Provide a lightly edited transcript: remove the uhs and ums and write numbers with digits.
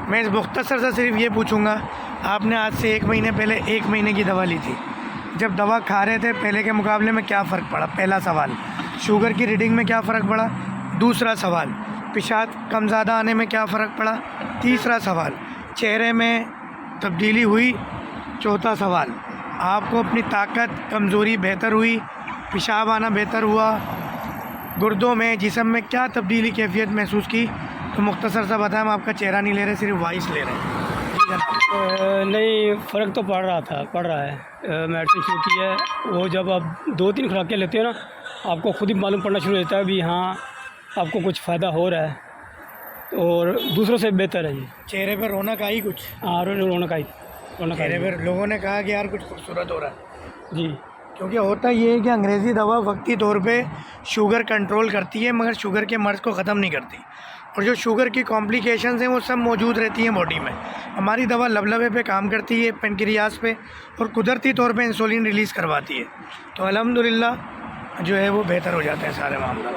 मैं इस मुख्तसर से सिर्फ ये पूछूंगा, आपने आज से 1 महीने पहले 1 महीने की दवा ली थी, जब दवा खा रहे थे पहले के मुकाबले में क्या फ़र्क पड़ा? पहला सवाल। शुगर की रीडिंग में क्या फ़र्क पड़ा? दूसरा सवाल। पेशाब कम ज़्यादा आने में क्या फ़र्क पड़ा? तीसरा सवाल। चेहरे में तब्दीली हुई? चौथा सवाल। आपको अपनी ताकत, कमज़ोरी बेहतर हुई? पेशाब आना बेहतर हुआ? गुर्दों में, जिस्म में क्या तब्दीली, कैफियत महसूस की? तो मुख्तसर सा बताएं, हम आपका चेहरा नहीं ले रहे, सिर्फ वॉइस ले रहे हैं। नहीं, फ़र्क तो पड़ रहा है। मेडिसिन शुरू की है, वो जब आप 2-3 खुराकें लेते हो ना, आपको खुद ही मालूम पड़ना शुरू हो जाता है भी हाँ, आपको कुछ फ़ायदा हो रहा है और दूसरों से बेहतर है जी। चेहरे पर रौनक आई कुछ? हाँ, रौनक आई। चेहरे पर लोगों ने कहा कि यार कुछ खूबसूरत हो रहा है। जी। क्योंकि होता ये है कि अंग्रेज़ी दवा वक्ती तौर पे शुगर कंट्रोल करती है, मगर शुगर के मर्ज़ को ख़त्म नहीं करती, और जो शुगर की कॉम्प्लिकेशंस हैं वो सब मौजूद रहती हैं बॉडी में। हमारी दवा लबलबे पे काम करती है, पेनक्रियास पे, और कुदरती तौर पे इंसुलिन रिलीज़ करवाती है। तो अल्हम्दुलिल्लाह जो है वो बेहतर हो जाते हैं सारे मामला।